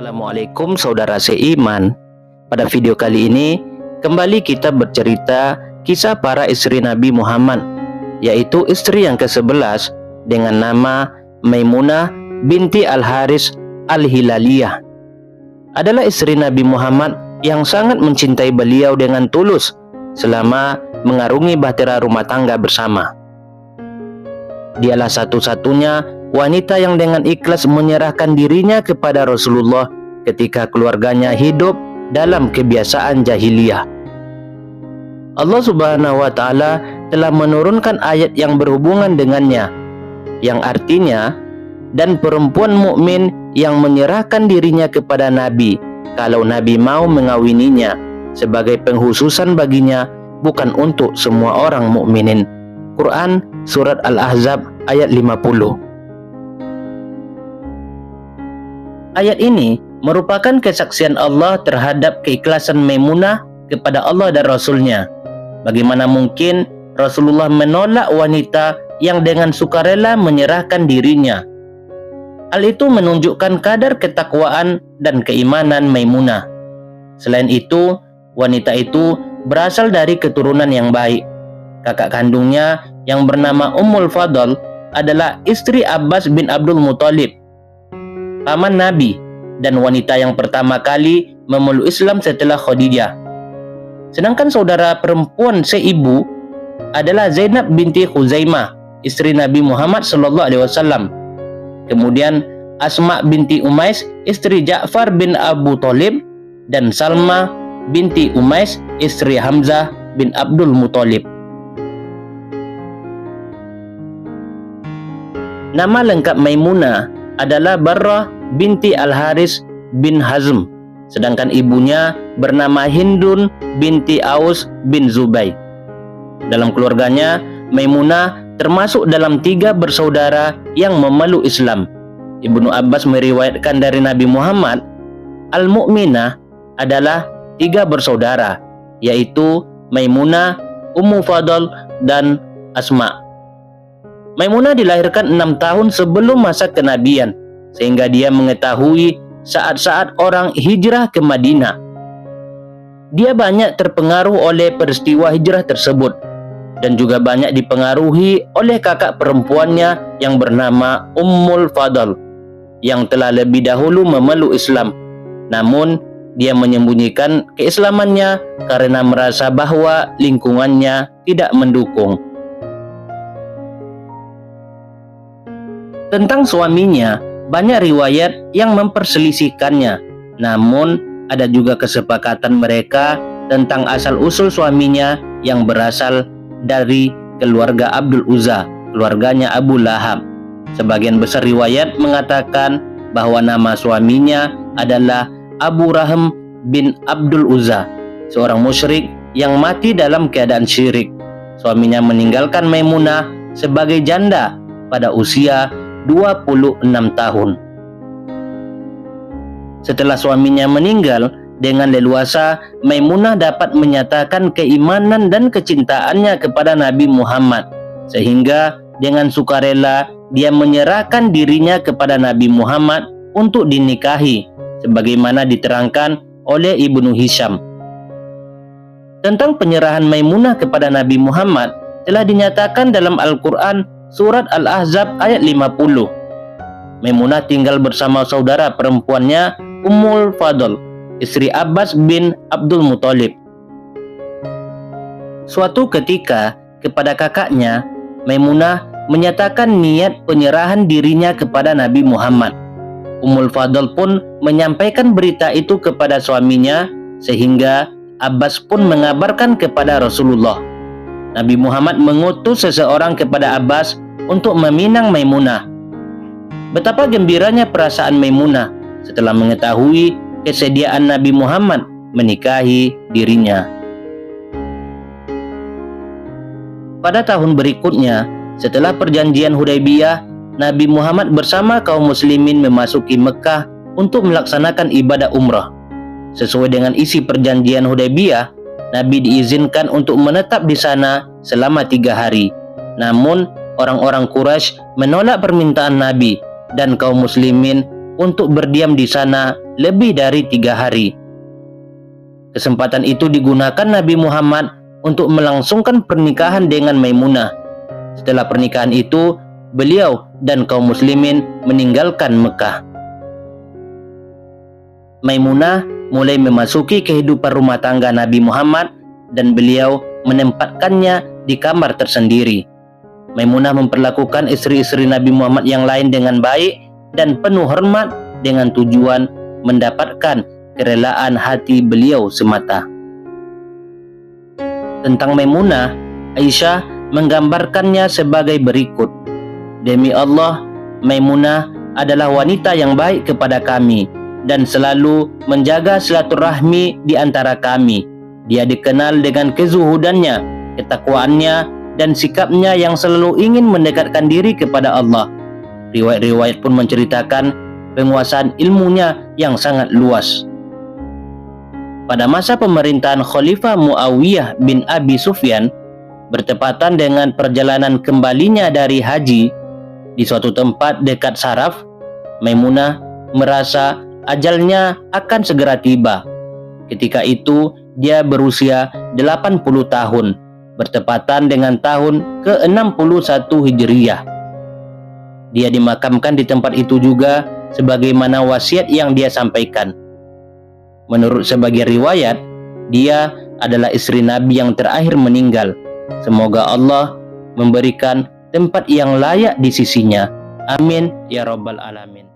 Assalamualaikum saudara seiman. Pada video kali ini kembali kita bercerita kisah para istri Nabi Muhammad, yaitu istri yang ke-11 dengan nama Maimunah binti Al-Haris Al-Hilaliyah. Adalah istri Nabi Muhammad yang sangat mencintai beliau dengan tulus selama mengarungi bahtera rumah tangga bersama. Dialah satu-satunya wanita yang dengan ikhlas menyerahkan dirinya kepada Rasulullah ketika keluarganya hidup dalam kebiasaan jahiliyah. Allah Subhanahu wa Ta'ala telah menurunkan ayat yang berhubungan dengannya, yang artinya, dan perempuan mukmin yang menyerahkan dirinya kepada Nabi kalau Nabi mau mengawininya sebagai penghususan baginya, bukan untuk semua orang mukminin. Quran Surat Al-Ahzab ayat 50. Ayat ini merupakan kesaksian Allah terhadap keikhlasan Maimunah kepada Allah dan Rasulnya. Bagaimana mungkin Rasulullah menolak wanita yang dengan sukarela menyerahkan dirinya? Hal itu menunjukkan kadar ketakwaan dan keimanan Maimunah. Selain itu, wanita itu berasal dari keturunan yang baik. Kakak kandungnya yang bernama Ummul Fadl adalah istri Abbas bin Abdul Muthalib, paman Nabi, dan wanita yang pertama kali memeluk Islam setelah Khadijah. Sedangkan saudara perempuan seibu adalah Zainab binti Khuzaimah, istri Nabi Muhammad SAW. Kemudian Asma binti Umais, istri Ja'far bin Abu Thalib, dan Salma binti Umais, istri Hamzah bin Abdul Muthalib. Nama lengkap Maimunah adalah Barrah binti Al-Haris bin Hazm, sedangkan ibunya bernama Hindun binti Aus bin Zubayr. Dalam keluarganya, Maimunah termasuk dalam 3 bersaudara yang memeluk Islam. Ibnu Abbas meriwayatkan dari Nabi Muhammad, Al-Mu'minah adalah 3 bersaudara, yaitu Maimunah, Ummu Fadl, dan Asma. Maimunah dilahirkan 6 tahun sebelum masa kenabian, sehingga dia mengetahui saat-saat orang hijrah ke Madinah. Dia banyak terpengaruh oleh peristiwa hijrah tersebut, dan juga banyak dipengaruhi oleh kakak perempuannya yang bernama Ummul Fadl, yang telah lebih dahulu memeluk Islam. Namun, dia menyembunyikan keislamannya karena merasa bahwa lingkungannya tidak mendukung. Tentang suaminya, banyak riwayat yang memperselisihkannya. Namun, ada juga kesepakatan mereka tentang asal-usul suaminya yang berasal dari keluarga Abdul Uzza, keluarganya Abu Lahab. Sebagian besar riwayat mengatakan bahwa nama suaminya adalah Abu Rahm bin Abdul Uzza, seorang musyrik yang mati dalam keadaan syirik. Suaminya meninggalkan Maimunah sebagai janda pada usia 26 tahun. Setelah suaminya meninggal, dengan leluasa Maimunah dapat menyatakan keimanan dan kecintaannya kepada Nabi Muhammad, sehingga dengan sukarela dia menyerahkan dirinya kepada Nabi Muhammad untuk dinikahi, sebagaimana diterangkan oleh Ibnu Hisham. Tentang penyerahan Maimunah kepada Nabi Muhammad telah dinyatakan dalam Al-Quran Surat Al-Ahzab ayat 50. Maimunah tinggal bersama saudara perempuannya Ummul Fadl, istri Abbas bin Abdul Muthalib. Suatu ketika kepada kakaknya, Maimunah menyatakan niat penyerahan dirinya kepada Nabi Muhammad. Ummul Fadl pun menyampaikan berita itu kepada suaminya, sehingga Abbas pun mengabarkan kepada Rasulullah. Nabi Muhammad mengutus seseorang kepada Abbas untuk meminang Maimunah. Betapa gembiranya perasaan Maimunah setelah mengetahui kesediaan Nabi Muhammad menikahi dirinya. Pada tahun berikutnya, setelah perjanjian Hudaybiyah, Nabi Muhammad bersama kaum muslimin memasuki Mekah untuk melaksanakan ibadah umrah. Sesuai dengan isi perjanjian Hudaybiyah, Nabi diizinkan untuk menetap di sana selama 3 hari. Namun, orang-orang Quraisy menolak permintaan Nabi dan kaum muslimin untuk berdiam di sana lebih dari 3 hari. Kesempatan itu digunakan Nabi Muhammad untuk melangsungkan pernikahan dengan Maimunah. Setelah pernikahan itu, beliau dan kaum muslimin meninggalkan Mekah. Maimunah mulai memasuki kehidupan rumah tangga Nabi Muhammad dan beliau menempatkannya di kamar tersendiri. Maimunah memperlakukan istri-istri Nabi Muhammad yang lain dengan baik dan penuh hormat dengan tujuan mendapatkan kerelaan hati beliau semata. Tentang Maimunah, Aisyah menggambarkannya sebagai berikut. Demi Allah, Maimunah adalah wanita yang baik kepada kami dan selalu menjaga silaturahmi di antara kami. Dia dikenal dengan kezuhudannya, ketakwaannya, dan sikapnya yang selalu ingin mendekatkan diri kepada Allah. Riwayat-riwayat pun menceritakan penguasaan ilmunya yang sangat luas. Pada masa pemerintahan Khalifah Muawiyah bin Abi Sufyan, bertepatan dengan perjalanan kembalinya dari haji, di suatu tempat dekat Saraf, Maimunah merasa ajalnya akan segera tiba. Ketika itu, dia berusia 80 tahun, bertepatan dengan tahun ke-61 Hijriyah. Dia dimakamkan di tempat itu juga sebagaimana wasiat yang dia sampaikan. Menurut sebagian riwayat, dia adalah istri Nabi yang terakhir meninggal. Semoga Allah memberikan tempat yang layak di sisinya. Amin ya rabbal alamin.